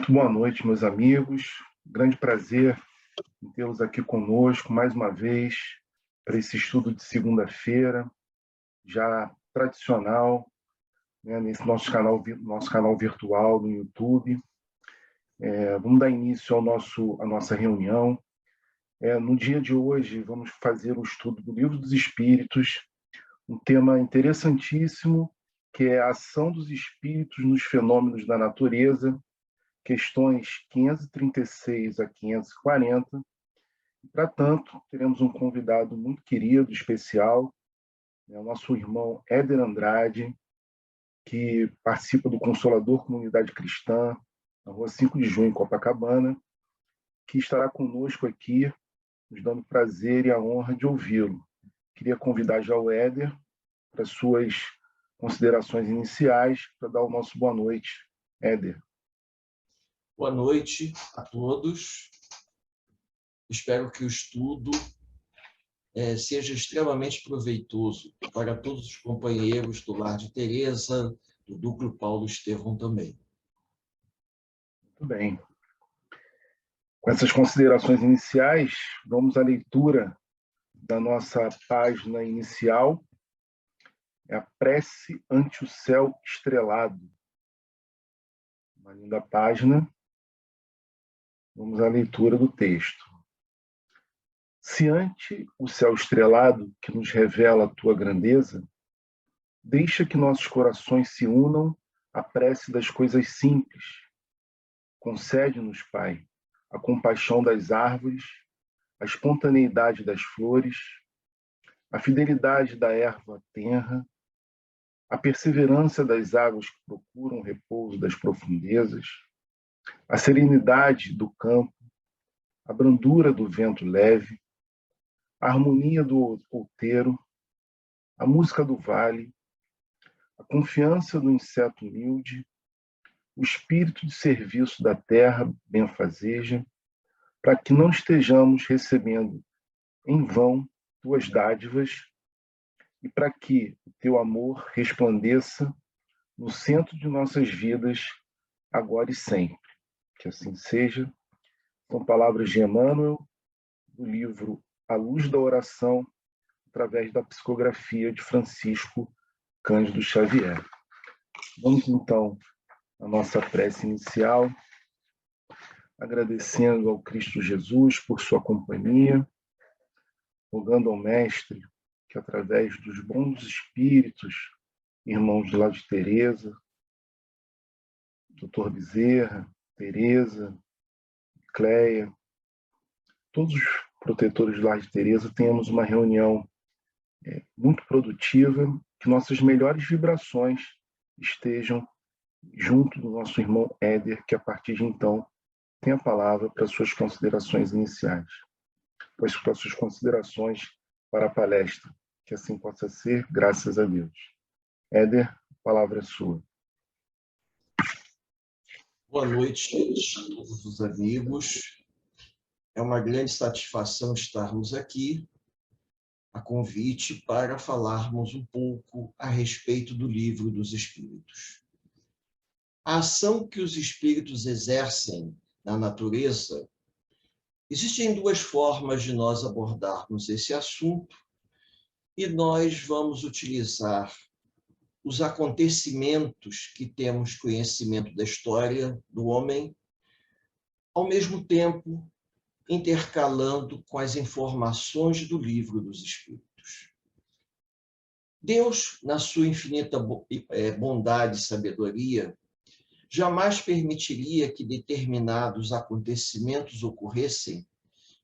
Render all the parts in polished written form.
Muito boa noite, meus amigos. Grande prazer em tê-los aqui conosco mais uma vez para esse estudo de segunda-feira, já tradicional, né, nesse nosso canal virtual no YouTube. Vamos dar início à nossa reunião. No dia de hoje, vamos fazer o estudo do Livro dos Espíritos, um tema interessantíssimo, que é a ação dos espíritos nos fenômenos da natureza, questões 536 a 540. Para tanto, teremos um convidado muito querido, especial, o nosso irmão Éder Andrade, que participa do Consolador Comunidade Cristã, na rua 5 de junho, em Copacabana, que estará conosco aqui, nos dando prazer e a honra de ouvi-lo. Queria convidar já o Éder para suas considerações iniciais, para dar o nosso boa noite. Éder. Boa noite a todos. Espero que o estudo seja extremamente proveitoso para todos os companheiros do Lar de Teresa, do Núcleo Paulo Estevão também. Muito bem. Com essas considerações iniciais, vamos à leitura da nossa página inicial, é a Prece ante o Céu Estrelado. Uma linda página. Vamos à leitura do texto. Se ante o céu estrelado que nos revela a tua grandeza, deixa que nossos corações se unam à prece das coisas simples. Concede-nos, Pai, a compaixão das árvores, a espontaneidade das flores, a fidelidade da erva tenra, a perseverança das águas que procuram o repouso das profundezas, a serenidade do campo, a brandura do vento leve, a harmonia do outeiro, a música do vale, a confiança do inseto humilde, o espírito de serviço da terra benfazeja, para que não estejamos recebendo em vão tuas dádivas e para que o teu amor resplandeça no centro de nossas vidas, agora e sempre. Que assim seja. São palavras de Emmanuel, do livro A Luz da Oração, através da psicografia de Francisco Cândido Xavier. Vamos, então, à nossa prece inicial, agradecendo ao Cristo Jesus por sua companhia, rogando ao Mestre que, através dos bons espíritos, irmãos de lá de Teresa, Dr. Bezerra, Teresa, Cleia, todos os protetores de lá de Teresa, tenhamos uma reunião muito produtiva, que nossas melhores vibrações estejam junto do nosso irmão Éder, que a partir de então tem a palavra para suas considerações iniciais, para suas considerações para a palestra. Que assim possa ser, graças a Deus. Éder, a palavra é sua. Boa noite a todos os amigos. É uma grande satisfação estarmos aqui, a convite para falarmos um pouco a respeito do Livro dos Espíritos. A ação que os espíritos exercem na natureza, existem duas formas de nós abordarmos esse assunto, e nós vamos utilizar os acontecimentos que temos conhecimento da história do homem, ao mesmo tempo intercalando com as informações do Livro dos Espíritos. Deus, na sua infinita bondade e sabedoria, jamais permitiria que determinados acontecimentos ocorressem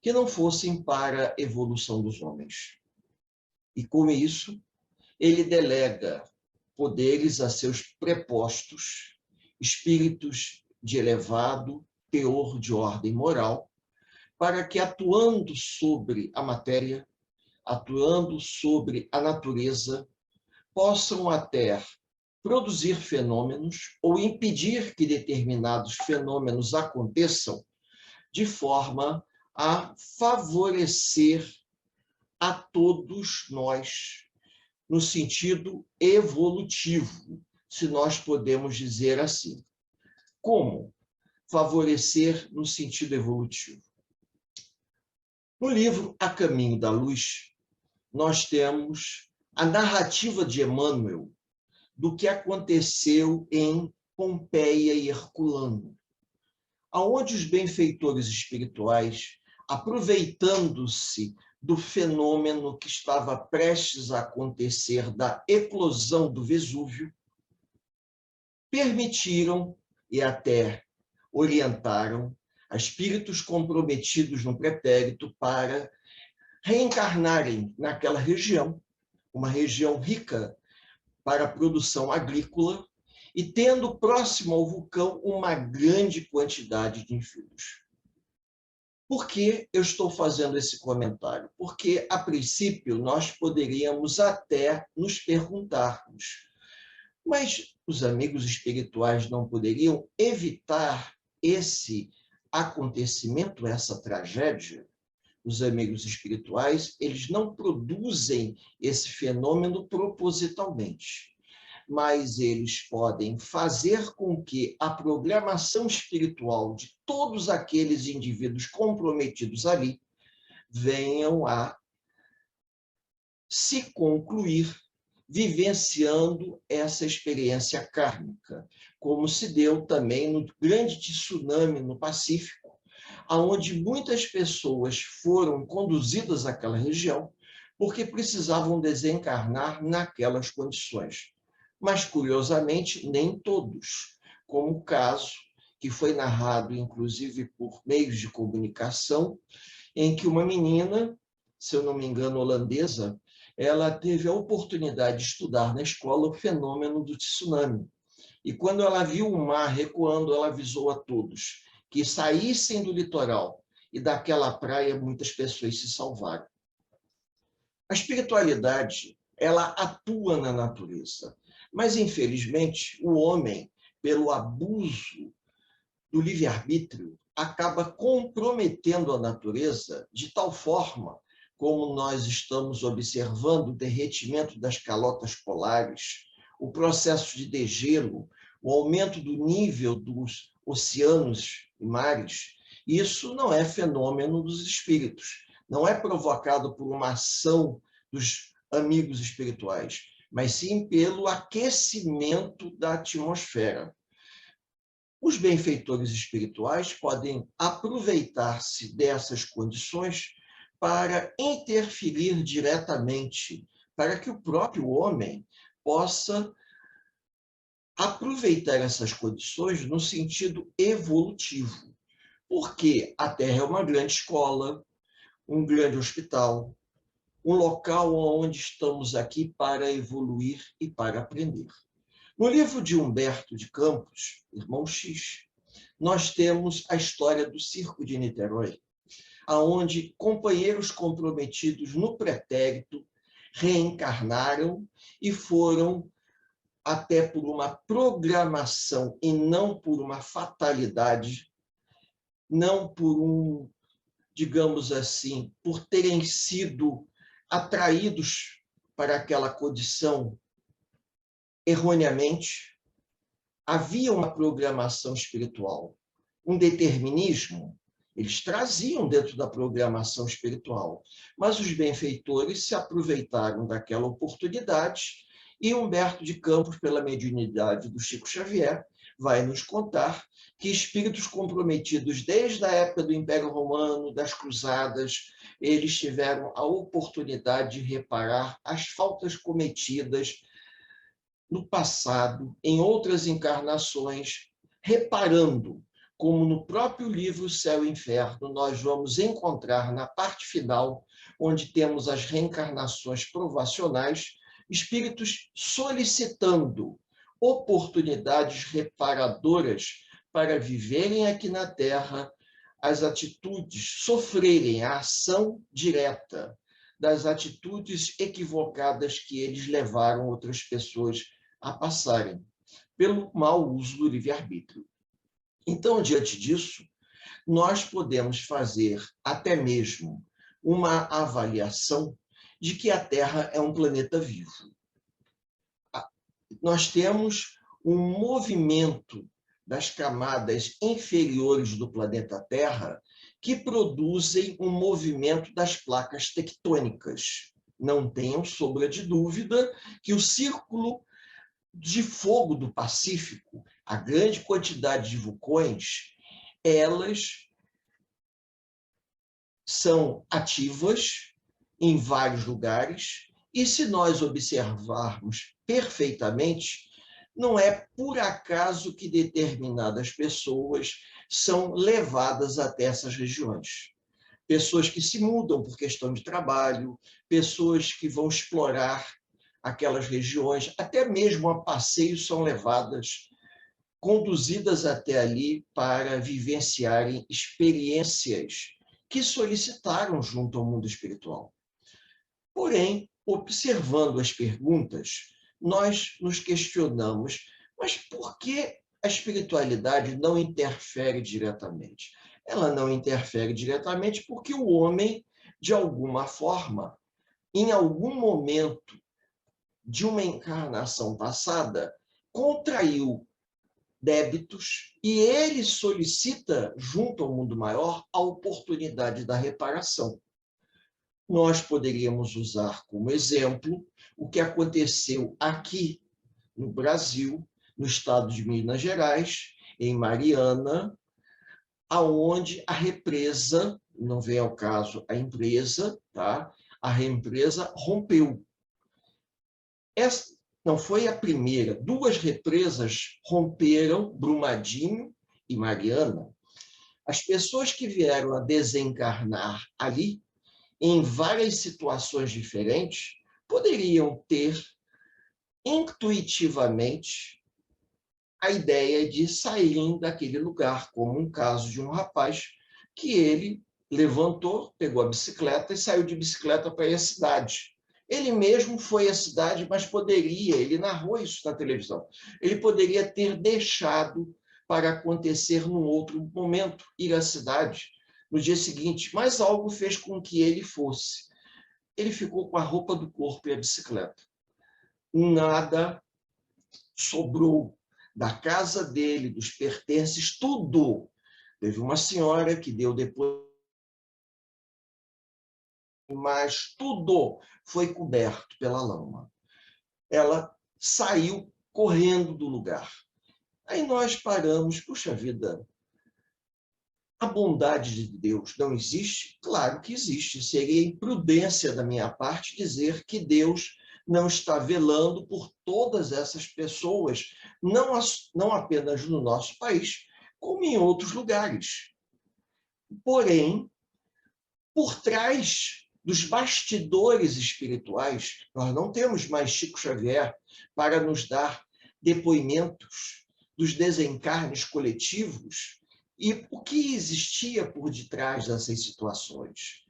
que não fossem para a evolução dos homens. E com isso, ele delega poderes a seus prepostos, espíritos de elevado teor de ordem moral, para que, atuando sobre a matéria, atuando sobre a natureza, possam até produzir fenômenos ou impedir que determinados fenômenos aconteçam de forma a favorecer a todos nós, no sentido evolutivo, se nós podemos dizer assim. Como? favorecer no sentido evolutivo. No livro A Caminho da Luz, nós temos a narrativa de Emmanuel do que aconteceu em Pompeia e Herculano, aonde os benfeitores espirituais, aproveitando-se do fenômeno que estava prestes a acontecer da eclosão do Vesúvio, permitiram e até orientaram a espíritos comprometidos no pretérito para reencarnarem naquela região, uma região rica para a produção agrícola, e tendo próximo ao vulcão uma grande quantidade de filhos. Por que eu estou fazendo esse comentário? Porque, a princípio, nós poderíamos até nos perguntarmos, mas os amigos espirituais não poderiam evitar esse acontecimento, essa tragédia? Os amigos espirituais, eles não produzem esse fenômeno propositalmente, mas eles podem fazer com que a programação espiritual de todos aqueles indivíduos comprometidos ali venham a se concluir vivenciando essa experiência kármica, como se deu também no grande tsunami no Pacífico, onde muitas pessoas foram conduzidas àquela região porque precisavam desencarnar naquelas condições. Mas, curiosamente, nem todos, como o caso que foi narrado, inclusive, por meios de comunicação, em que uma menina, se eu não me engano, holandesa, ela teve a oportunidade de estudar na escola o fenômeno do tsunami. E quando ela viu o mar recuando, ela avisou a todos que saíssem do litoral, e daquela praia muitas pessoas se salvaram. A espiritualidade, ela atua na natureza, mas, infelizmente, o homem, pelo abuso do livre-arbítrio, acaba comprometendo a natureza de tal forma, como nós estamos observando o derretimento das calotas polares, o processo de degelo, o aumento do nível dos oceanos e mares. Isso não é fenômeno dos espíritos, não é provocado por uma ação dos amigos espirituais, mas sim pelo aquecimento da atmosfera. Os benfeitores espirituais podem aproveitar-se dessas condições para interferir diretamente, para que o próprio homem possa aproveitar essas condições no sentido evolutivo, porque a Terra é uma grande escola, um grande hospital, um local onde estamos aqui para evoluir e para aprender. No livro de Humberto de Campos, Irmão X, nós temos a história do Circo de Niterói, onde companheiros comprometidos no pretérito reencarnaram e foram, até por uma programação e não por uma fatalidade, não por digamos assim, por terem sido atraídos para aquela condição erroneamente. Havia uma programação espiritual, um determinismo. Eles traziam dentro da programação espiritual, mas os benfeitores se aproveitaram daquela oportunidade, e Humberto de Campos, pela mediunidade do Chico Xavier, vai nos contar que espíritos comprometidos desde a época do Império Romano, das Cruzadas, eles tiveram a oportunidade de reparar as faltas cometidas no passado, em outras encarnações, reparando, como no próprio livro Céu e Inferno, nós vamos encontrar na parte final, onde temos as reencarnações provacionais, espíritos solicitando oportunidades reparadoras para viverem aqui na Terra as atitudes, sofrerem a ação direta das atitudes equivocadas que eles levaram outras pessoas a passarem, pelo mau uso do livre-arbítrio. Então, diante disso, nós podemos fazer até mesmo uma avaliação de que a Terra é um planeta vivo. Nós temos um movimento das camadas inferiores do planeta Terra que produzem um movimento das placas tectônicas. Não tenham sombra de dúvida que o círculo de fogo do Pacífico, a grande quantidade de vulcões, elas são ativas em vários lugares, e se nós observarmos perfeitamente, não é por acaso que determinadas pessoas são levadas até essas regiões. Pessoas que se mudam por questão de trabalho, pessoas que vão explorar aquelas regiões, até mesmo a passeio são levadas, conduzidas até ali para vivenciarem experiências que solicitaram junto ao mundo espiritual. Porém, observando as perguntas, nós nos questionamos, mas por que a espiritualidade não interfere diretamente? Ela não interfere diretamente porque o homem, de alguma forma, em algum momento de uma encarnação passada, contraiu débitos e ele solicita, junto ao mundo maior, a oportunidade da reparação. Nós poderíamos usar como exemplo o que aconteceu aqui no Brasil, no estado de Minas Gerais, em Mariana, aonde a represa, não vem ao caso a empresa, tá? A represa rompeu. Essa não foi a primeira. Duas represas romperam, Brumadinho e Mariana. As pessoas que vieram a desencarnar ali, em várias situações diferentes, poderiam ter intuitivamente a ideia de saírem daquele lugar, como um caso de um rapaz que ele levantou, pegou a bicicleta e saiu de bicicleta para ir à cidade. Ele mesmo foi à cidade, mas poderia, ele narrou isso na televisão, ele poderia ter deixado para acontecer num outro momento, ir à cidade no dia seguinte, mas algo fez com que ele fosse. Ele ficou com a roupa do corpo e a bicicleta. Nada sobrou da casa dele, dos pertences, tudo. Teve uma senhora que deu depois, mas tudo foi coberto pela lama. Ela saiu correndo do lugar. Aí nós paramos, puxa vida, a bondade de Deus não existe? Claro que existe. Seria imprudência da minha parte dizer que Deus não está velando por todas essas pessoas, não apenas no nosso país, como em outros lugares. Porém, por trás dos bastidores espirituais, nós não temos mais Chico Xavier para nos dar depoimentos dos desencarnes coletivos e o que existia por detrás dessas situações.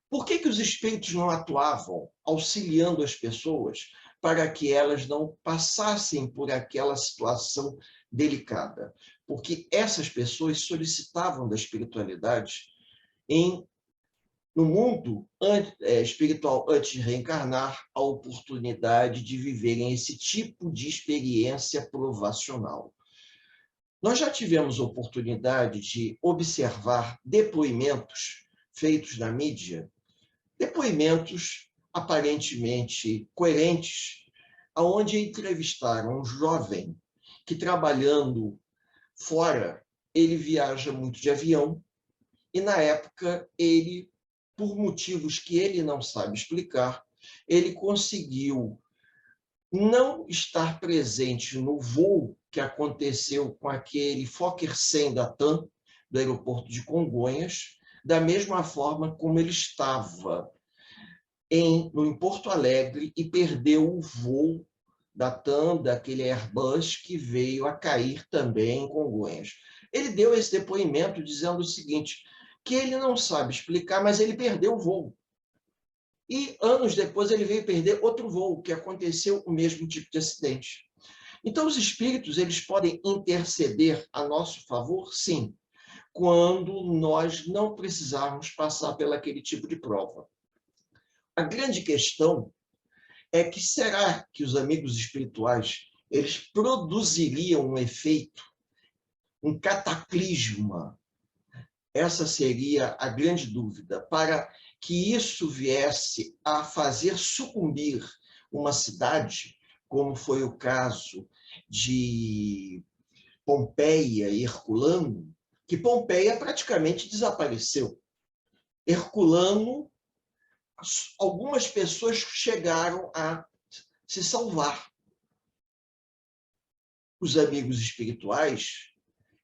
Por que os espíritos não atuavam auxiliando as pessoas para que elas não passassem por aquela situação delicada? Porque essas pessoas solicitavam da espiritualidade no mundo espiritual, antes de reencarnar, a oportunidade de viverem esse tipo de experiência provacional. Nós já tivemos oportunidade de observar depoimentos feitos na mídia, depoimentos aparentemente coerentes, onde entrevistaram um jovem que, trabalhando fora, ele viaja muito de avião, e na época ele, por motivos que ele não sabe explicar, ele conseguiu não estar presente no voo que aconteceu com aquele Fokker 100 da TAM, do aeroporto de Congonhas, da mesma forma como ele estava em Porto Alegre e perdeu o voo da TAM, daquele Airbus que veio a cair também em Congonhas. Ele deu esse depoimento dizendo o seguinte, que ele não sabe explicar, mas ele perdeu o voo. E anos depois ele veio perder outro voo, que aconteceu o mesmo tipo de acidente. Então os espíritos, eles podem interceder a nosso favor? Sim, quando nós não precisarmos passar pelaquele tipo de prova. A grande questão é que será que os amigos espirituais, eles produziriam um efeito um cataclisma. Essa seria a grande dúvida. Para que isso viesse a fazer sucumbir uma cidade, como foi o caso de Pompeia e Herculano, que Pompeia praticamente desapareceu. Herculano, algumas pessoas chegaram a se salvar. Os amigos espirituais,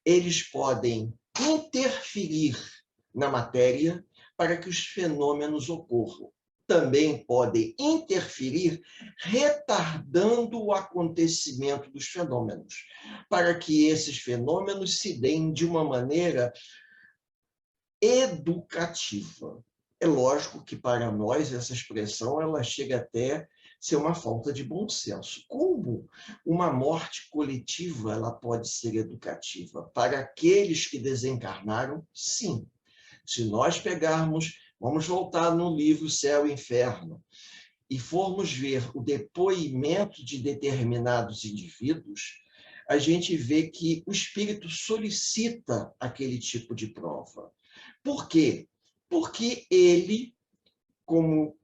eles podem interferir na matéria para que os fenômenos ocorram. Também podem interferir retardando o acontecimento dos fenômenos, para que esses fenômenos se deem de uma maneira educativa. É lógico que para nós essa expressão ela chega até ser uma falta de bom senso. Como uma morte coletiva ela pode ser educativa? Para aqueles que desencarnaram, sim. Se nós pegarmos, vamos voltar no livro Céu e Inferno, e formos ver o depoimento de determinados indivíduos, a gente vê que o espírito solicita aquele tipo de prova. Por quê? Porque ele, como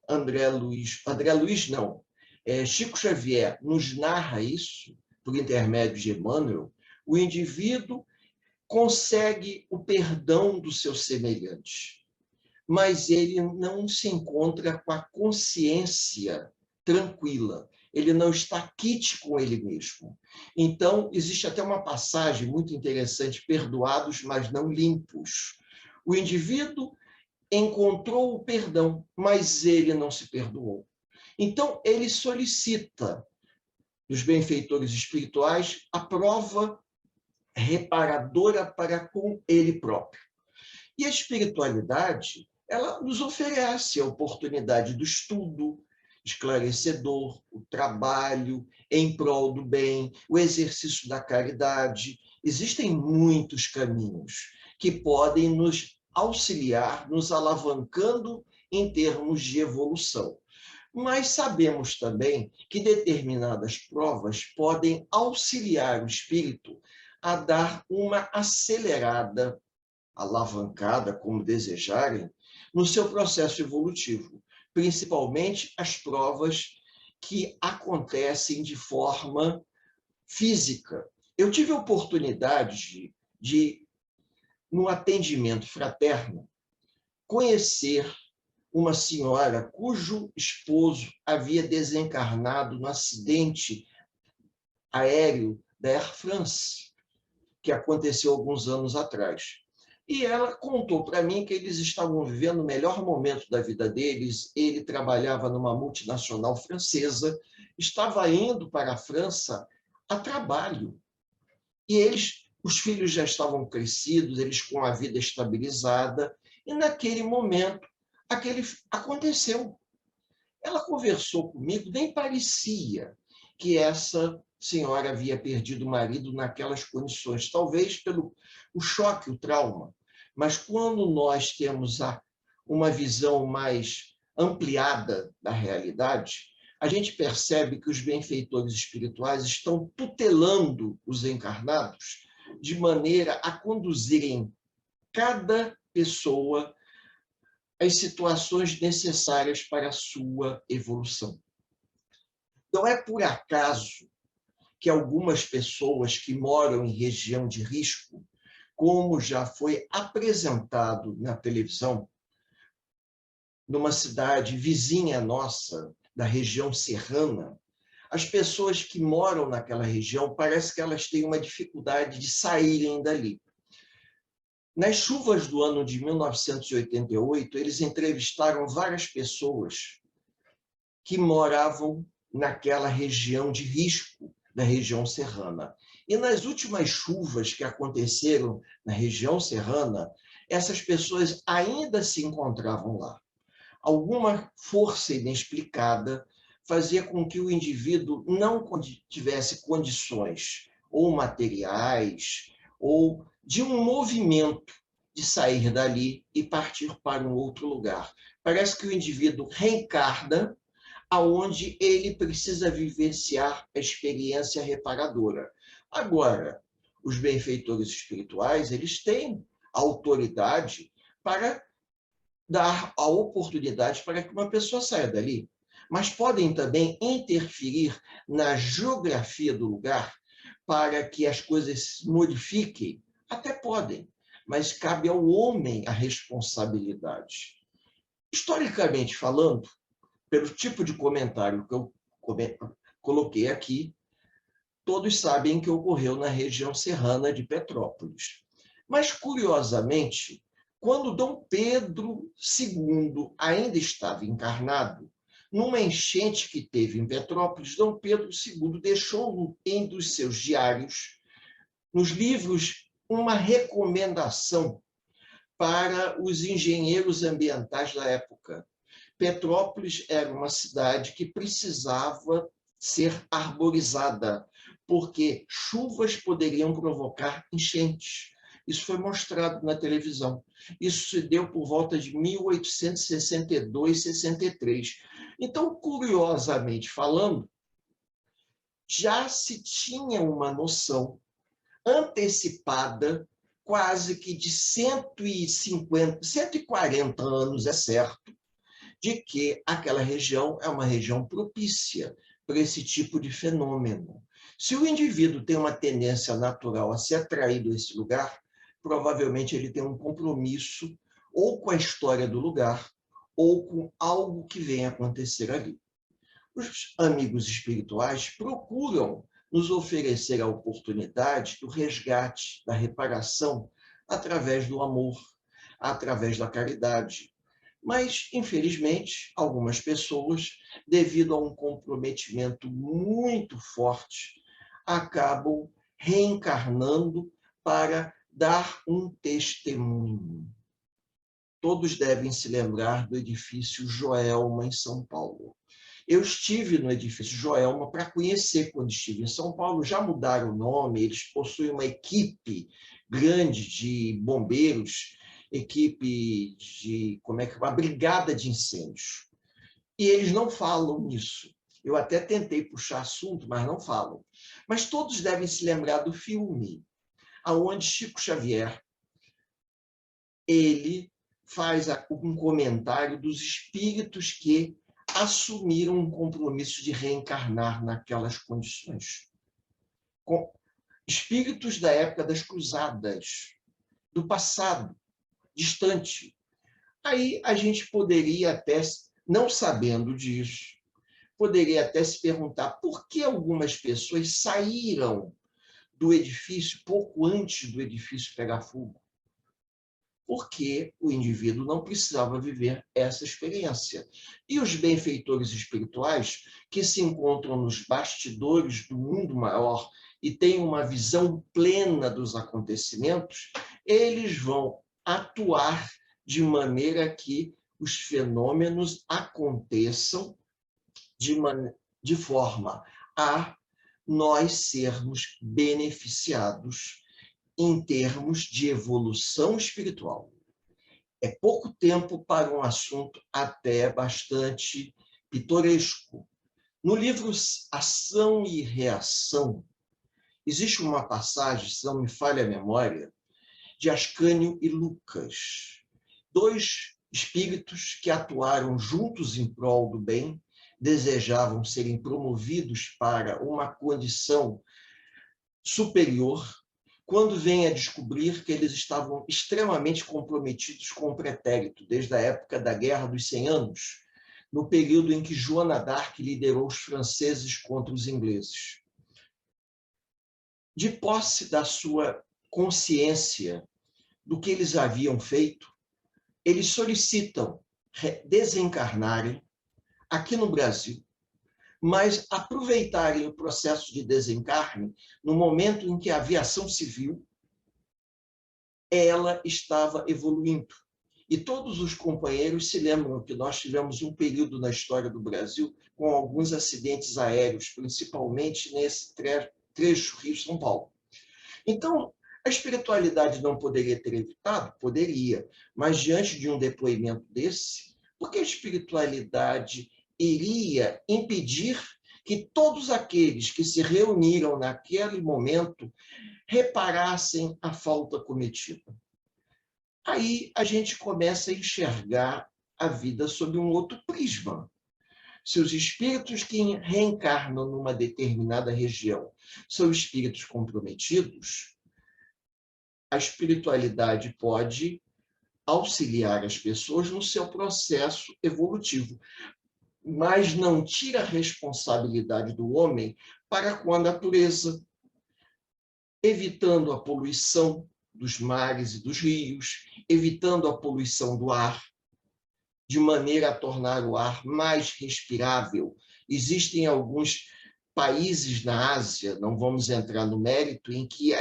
Chico Xavier nos narra isso, por intermédio de Emmanuel, o indivíduo consegue o perdão do seu semelhante, mas ele não se encontra com a consciência tranquila, ele não está quite com ele mesmo. Então, existe até uma passagem muito interessante, perdoados, mas não limpos. O indivíduo encontrou o perdão, mas ele não se perdoou. Então, ele solicita dos benfeitores espirituais a prova reparadora para com ele próprio. E a espiritualidade, ela nos oferece a oportunidade do estudo esclarecedor, o trabalho em prol do bem, o exercício da caridade. Existem muitos caminhos que podem nos auxiliar, nos alavancando em termos de evolução. Mas sabemos também que determinadas provas podem auxiliar o espírito a dar uma acelerada, alavancada, como desejarem, no seu processo evolutivo, principalmente as provas que acontecem de forma física. Eu tive a oportunidade no atendimento fraterno, conhecer uma senhora cujo esposo havia desencarnado no acidente aéreo da Air France, que aconteceu alguns anos atrás. E ela contou para mim que eles estavam vivendo o melhor momento da vida deles. Ele trabalhava numa multinacional francesa, estava indo para a França a trabalho. E os filhos já estavam crescidos, eles com a vida estabilizada, e naquele momento, aconteceu. Ela conversou comigo, nem parecia que essa senhora havia perdido o marido naquelas condições, talvez pelo o choque, o trauma. Mas quando nós temos uma visão mais ampliada da realidade, a gente percebe que os benfeitores espirituais estão tutelando os encarnados de maneira a conduzirem cada pessoa às situações necessárias para a sua evolução. Não é por acaso que algumas pessoas que moram em região de risco, como já foi apresentado na televisão, numa cidade vizinha nossa, da região serrana, as pessoas que moram naquela região, parece que elas têm uma dificuldade de saírem dali. Nas chuvas do ano de 1988, eles entrevistaram várias pessoas que moravam naquela região de risco, da região serrana. E nas últimas chuvas que aconteceram na região serrana, essas pessoas ainda se encontravam lá. Alguma força inexplicada fazia com que o indivíduo não tivesse condições, ou materiais, ou de um movimento de sair dali e partir para um outro lugar. Parece que o indivíduo reencarna aonde ele precisa vivenciar a experiência reparadora. Agora, os benfeitores espirituais, eles têm autoridade para dar a oportunidade para que uma pessoa saia dali, mas podem também interferir na geografia do lugar para que as coisas se modifiquem. Até podem, mas cabe ao homem a responsabilidade. Historicamente falando, pelo tipo de comentário que eu coloquei aqui, todos sabem que ocorreu na região serrana de Petrópolis. Mas, curiosamente, quando Dom Pedro II ainda estava encarnado, numa enchente que teve em Petrópolis, Dom Pedro II deixou em dos seus diários, nos livros, uma recomendação para os engenheiros ambientais da época. Petrópolis era uma cidade que precisava ser arborizada, porque chuvas poderiam provocar enchentes. Isso foi mostrado na televisão. Isso se deu por volta de 1862, 63. Então, curiosamente falando, já se tinha uma noção antecipada, quase que de 150, 140 anos, é certo, de que aquela região é uma região propícia para esse tipo de fenômeno. Se o indivíduo tem uma tendência natural a se atrair a esse lugar, provavelmente ele tem um compromisso ou com a história do lugar ou com algo que venha acontecer ali. Os amigos espirituais procuram nos oferecer a oportunidade do resgate, da reparação, através do amor, através da caridade. Mas, infelizmente, algumas pessoas, devido a um comprometimento muito forte, acabam reencarnando para dar um testemunho. Todos devem se lembrar do edifício Joelma, em São Paulo. Eu estive no edifício Joelma para conhecer quando estive em São Paulo. Já mudaram o nome, eles possuem uma equipe grande de bombeiros, equipe de, uma brigada de incêndios. E eles não falam nisso. Eu até tentei puxar assunto, mas não falam. Mas todos devem se lembrar do filme, onde Chico Xavier, ele faz um comentário dos espíritos que assumiram um compromisso de reencarnar naquelas condições. Com espíritos da época das cruzadas, do passado, distante. Aí a gente poderia até, não sabendo disso, poderia até se perguntar por que algumas pessoas saíram do edifício pouco antes do edifício pegar fogo. Porque o indivíduo não precisava viver essa experiência. E os benfeitores espirituais, que se encontram nos bastidores do mundo maior e têm uma visão plena dos acontecimentos, eles vão atuar de maneira que os fenômenos aconteçam de forma a nós sermos beneficiados em termos de evolução espiritual. É pouco tempo para um assunto até bastante pitoresco. No livro Ação e Reação, existe uma passagem, se não me falha a memória, de Ascânio e Lucas, dois espíritos que atuaram juntos em prol do bem, desejavam serem promovidos para uma condição superior, quando vem a descobrir que eles estavam extremamente comprometidos com o pretérito, desde a época da Guerra dos 100 Anos, no período em que Joana d'Arc liderou os franceses contra os ingleses. De posse da sua consciência do que eles haviam feito, eles solicitam desencarnarem aqui no Brasil, mas aproveitarem o processo de desencarne no momento em que a aviação civil ela estava evoluindo. E todos os companheiros se lembram que nós tivemos um período na história do Brasil com alguns acidentes aéreos, principalmente nesse trecho Rio-São Paulo. Então, a espiritualidade não poderia ter evitado? Poderia, mas diante de um depoimento desse, por que a espiritualidade iria impedir que todos aqueles que se reuniram naquele momento reparassem a falta cometida. Aí a gente começa a enxergar a vida sob um outro prisma. Se os espíritos que reencarnam numa determinada região são espíritos comprometidos, a espiritualidade pode auxiliar as pessoas no seu processo evolutivo, mas não tira a responsabilidade do homem para com a natureza, evitando a poluição dos mares e dos rios, evitando a poluição do ar, de maneira a tornar o ar mais respirável. Existem alguns países na Ásia, não vamos entrar no mérito, em que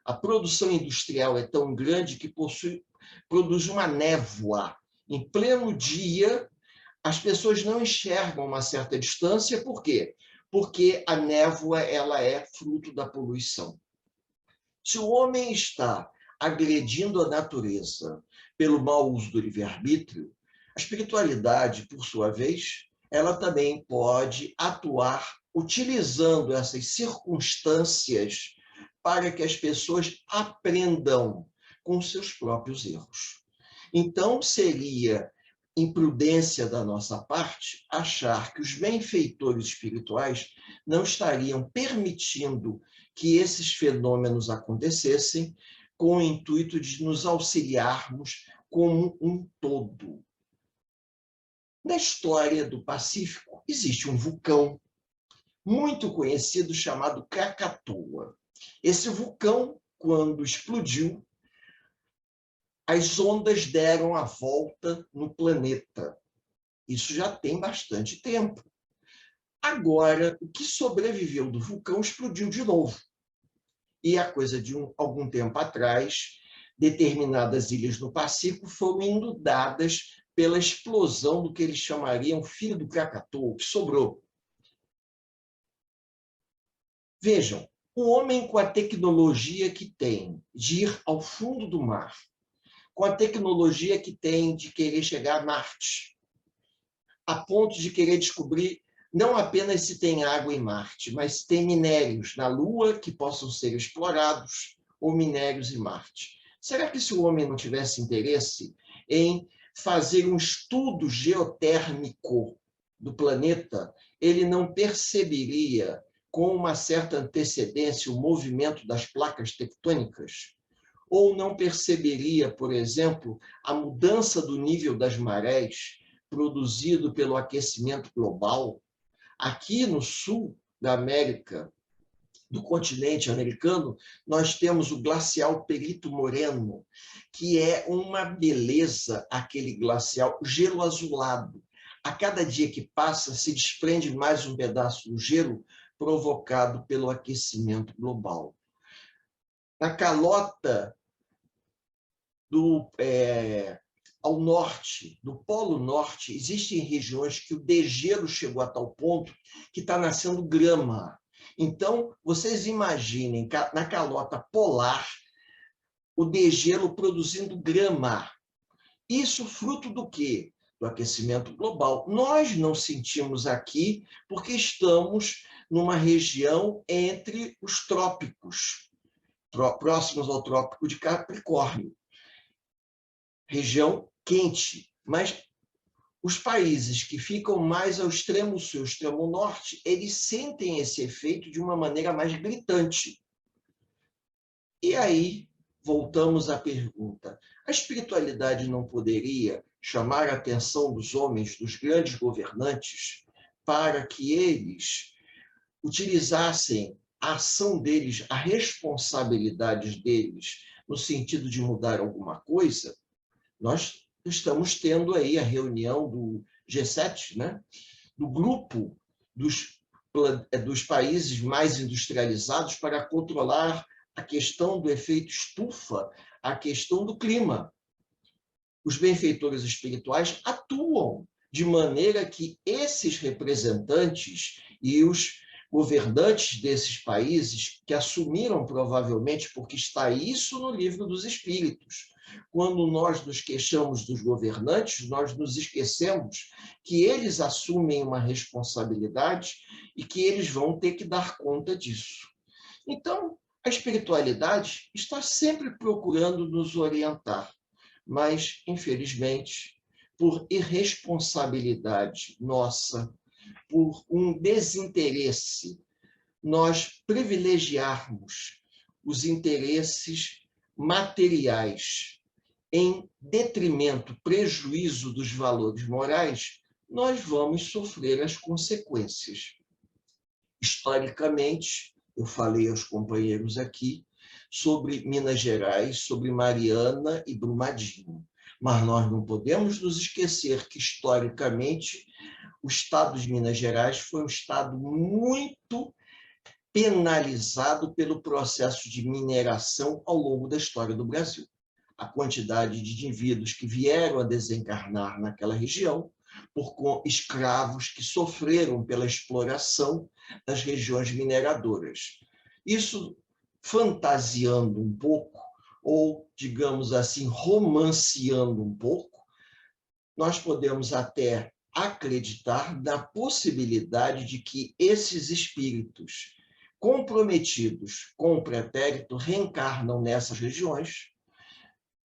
a produção industrial é tão grande que produz uma névoa. Em pleno dia, as pessoas não enxergam uma certa distância. Por quê? Porque a névoa ela é fruto da poluição. Se o homem está agredindo a natureza pelo mau uso do livre-arbítrio, a espiritualidade, por sua vez, ela também pode atuar utilizando essas circunstâncias para que as pessoas aprendam com seus próprios erros. Então, seria imprudência da nossa parte achar que os benfeitores espirituais não estariam permitindo que esses fenômenos acontecessem com o intuito de nos auxiliarmos como um todo. Na história do Pacífico, existe um vulcão muito conhecido chamado Krakatoa. Esse vulcão, quando explodiu, as ondas deram a volta no planeta. Isso já tem bastante tempo. Agora, o que sobreviveu do vulcão explodiu de novo. E a coisa de algum tempo atrás, determinadas ilhas no Pacífico foram inundadas pela explosão do que eles chamariam filho do Krakatoa, o que sobrou. Vejam, o homem com a tecnologia que tem de ir ao fundo do mar, com a tecnologia que tem de querer chegar a Marte, a ponto de querer descobrir não apenas se tem água em Marte, mas se tem minérios na Lua que possam ser explorados ou minérios em Marte. Será que se o homem não tivesse interesse em fazer um estudo geotérmico do planeta, ele não perceberia com uma certa antecedência o movimento das placas tectônicas? Ou não perceberia, por exemplo, a mudança do nível das marés produzido pelo aquecimento global? Aqui no sul da América, do continente americano, nós temos o glacial Perito Moreno, que é uma beleza, aquele glacial gelo azulado. A cada dia que passa, se desprende mais um pedaço do gelo provocado pelo aquecimento global. Na calota ao norte, do Polo Norte, existem regiões que o degelo chegou a tal ponto que está nascendo grama. Então, vocês imaginem, na calota polar, o degelo produzindo grama. Isso fruto do quê? Do aquecimento global. Nós não sentimos aqui porque estamos numa região entre os trópicos, próximos ao trópico de Capricórnio. Região quente, mas os países que ficam mais ao extremo sul, extremo norte, eles sentem esse efeito de uma maneira mais gritante. E aí, voltamos à pergunta: a espiritualidade não poderia chamar a atenção dos homens, dos grandes governantes, para que eles utilizassem a ação deles, a responsabilidade deles, no sentido de mudar alguma coisa? Nós estamos tendo aí a reunião do G7, né? Do grupo dos países mais industrializados para controlar a questão do efeito estufa, a questão do clima. Os benfeitores espirituais atuam de maneira que esses representantes e os governantes desses países, que assumiram provavelmente, porque está isso no livro dos Espíritos, Quando nós nos queixamos dos governantes, nós nos esquecemos que eles assumem uma responsabilidade e que eles vão ter que dar conta disso. Então, a espiritualidade está sempre procurando nos orientar, mas, infelizmente, por irresponsabilidade nossa, por um desinteresse, nós privilegiarmos os interesses materiais em detrimento, prejuízo dos valores morais, nós vamos sofrer as consequências. Historicamente, eu falei aos companheiros aqui sobre Minas Gerais, sobre Mariana e Brumadinho, mas nós não podemos nos esquecer que, historicamente, o estado de Minas Gerais foi um estado muito penalizado pelo processo de mineração ao longo da história do Brasil. A quantidade de indivíduos que vieram a desencarnar naquela região, por escravos que sofreram pela exploração das regiões mineradoras. Isso, fantasiando um pouco, ou, digamos assim, romanceando um pouco, nós podemos até acreditar na possibilidade de que esses espíritos comprometidos com o pretérito reencarnam nessas regiões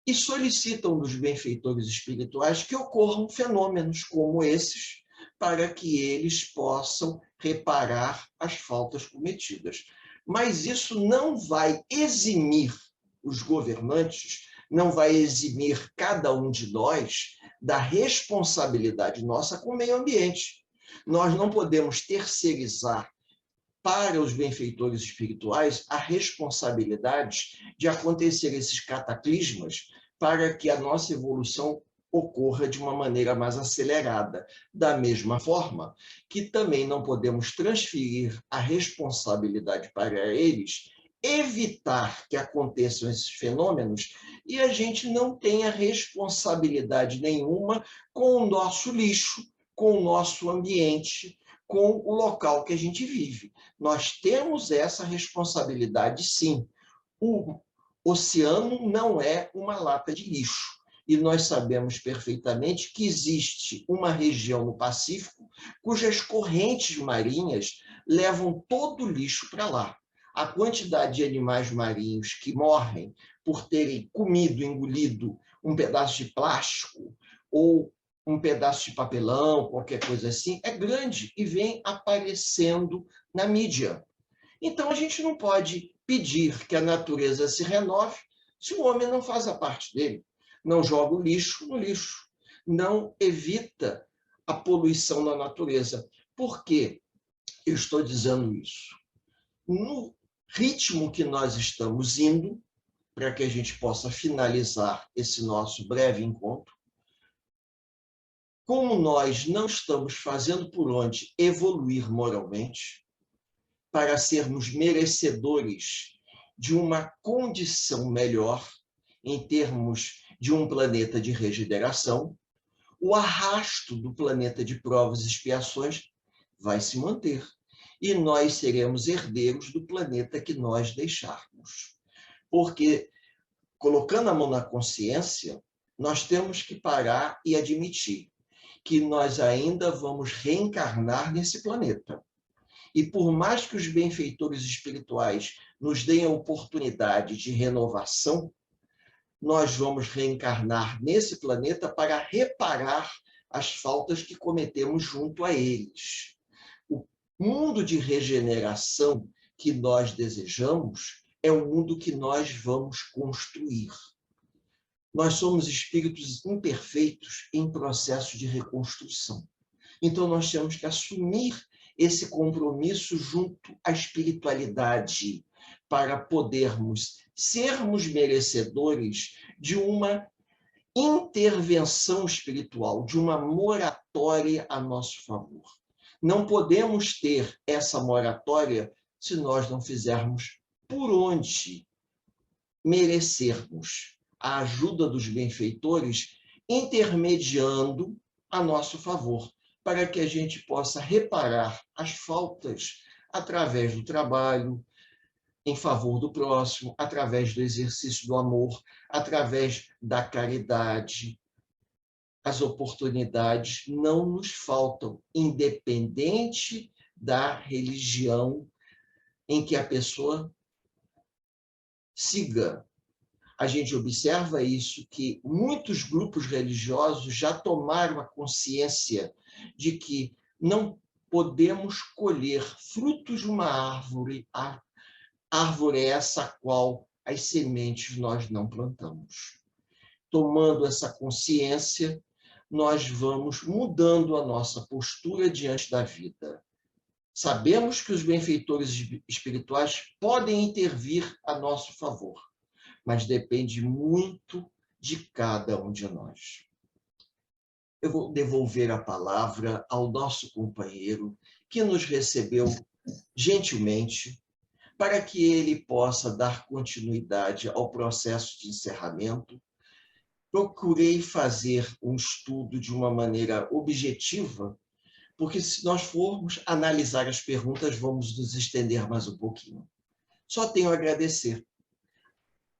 e solicitam dos benfeitores espirituais que ocorram fenômenos como esses para que eles possam reparar as faltas cometidas. Mas isso não vai eximir os governantes, não vai eximir cada um de nós da responsabilidade nossa com o meio ambiente. Nós não podemos terceirizar para os benfeitores espirituais a responsabilidade de acontecer esses cataclismas para que a nossa evolução ocorra de uma maneira mais acelerada. Da mesma forma que também não podemos transferir a responsabilidade para eles, evitar que aconteçam esses fenômenos e a gente não tenha responsabilidade nenhuma com o nosso lixo, com o nosso ambiente, com o local que a gente vive. Nós temos essa responsabilidade, sim. O oceano não é uma lata de lixo. E nós sabemos perfeitamente que existe uma região no Pacífico cujas correntes marinhas levam todo o lixo para lá. A quantidade de animais marinhos que morrem por terem comido, engolido um pedaço de plástico ou um pedaço de papelão, qualquer coisa assim, é grande e vem aparecendo na mídia. Então, a gente não pode pedir que a natureza se renove se o homem não faz a parte dele. Não joga o lixo no lixo. Não evita a poluição na natureza. Por que eu estou dizendo isso? No ritmo que nós estamos indo, para que a gente possa finalizar esse nosso breve encontro, como nós não estamos fazendo por onde evoluir moralmente, para sermos merecedores de uma condição melhor, em termos de um planeta de regeneração, o arrasto do planeta de provas e expiações vai se manter. E nós seremos herdeiros do planeta que nós deixarmos. Porque, colocando a mão na consciência, nós temos que parar e admitir que nós ainda vamos reencarnar nesse planeta. E por mais que os benfeitores espirituais nos deem a oportunidade de renovação, nós vamos reencarnar nesse planeta para reparar as faltas que cometemos junto a eles. O mundo de regeneração que nós desejamos é o mundo que nós vamos construir. Nós somos espíritos imperfeitos em processo de reconstrução. Então, nós temos que assumir esse compromisso junto à espiritualidade para podermos sermos merecedores de uma intervenção espiritual, de uma moratória a nosso favor. Não podemos ter essa moratória se nós não fizermos por onde merecermos a ajuda dos benfeitores, intermediando a nosso favor, para que a gente possa reparar as faltas através do trabalho, em favor do próximo, através do exercício do amor, através da caridade. As oportunidades não nos faltam, independente da religião em que a pessoa siga. A gente observa isso, que muitos grupos religiosos já tomaram a consciência de que não podemos colher frutos de uma árvore, a árvore é essa a qual as sementes nós não plantamos. Tomando essa consciência, nós vamos mudando a nossa postura diante da vida. Sabemos que os benfeitores espirituais podem intervir a nosso favor, mas depende muito de cada um de nós. Eu vou devolver a palavra ao nosso companheiro, que nos recebeu gentilmente, para que ele possa dar continuidade ao processo de encerramento. Procurei fazer um estudo de uma maneira objetiva, porque se nós formos analisar as perguntas, vamos nos estender mais um pouquinho. Só tenho a agradecer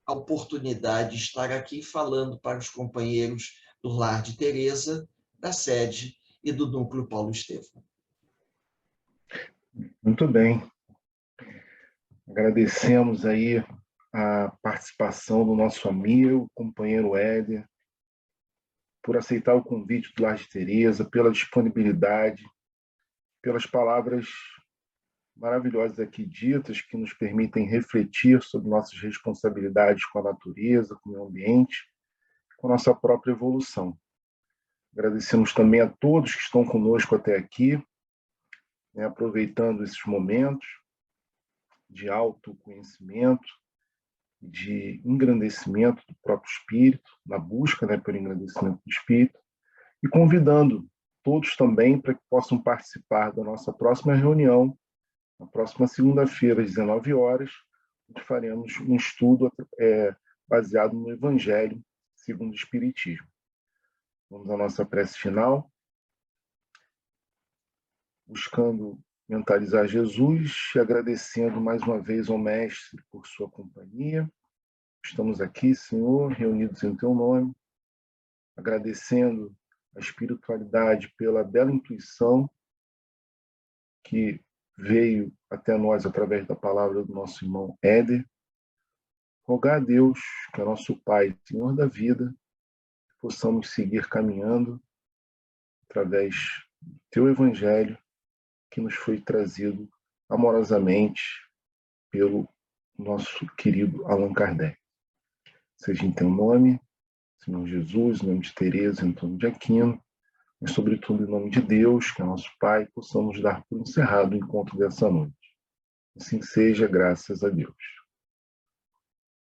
a oportunidade de estar aqui falando para os companheiros do Lar de Teresa, da sede e do Núcleo Paulo Estevam. Muito bem. Agradecemos aí a participação do nosso amigo, companheiro Éder, por aceitar o convite do Lar de Teresa, pela disponibilidade, pelas palavras maravilhosas aqui ditas, que nos permitem refletir sobre nossas responsabilidades com a natureza, com o meio ambiente, com a nossa própria evolução. Agradecemos também a todos que estão conosco até aqui, aproveitando esses momentos de autoconhecimento, de engrandecimento do próprio espírito, na busca pelo engrandecimento do espírito, e convidando todos também para que possam participar da nossa próxima reunião, na próxima segunda-feira, às 19 horas, onde faremos um estudo baseado no Evangelho segundo o Espiritismo. Vamos à nossa prece final, buscando mentalizar Jesus e agradecendo mais uma vez ao Mestre por sua companhia. Estamos aqui, Senhor, reunidos em Teu nome, agradecendo a espiritualidade pela bela intuição que veio até nós através da palavra do nosso irmão Éder. Rogar a Deus, que é nosso Pai, Senhor da vida, que possamos seguir caminhando através do Teu Evangelho, que nos foi trazido amorosamente pelo nosso querido Allan Kardec. Seja em Teu nome, Senhor Jesus, em nome de Teresa, em nome de Aquino, mas sobretudo em nome de Deus, que é nosso Pai, possamos dar por encerrado o encontro dessa noite. Assim seja, graças a Deus.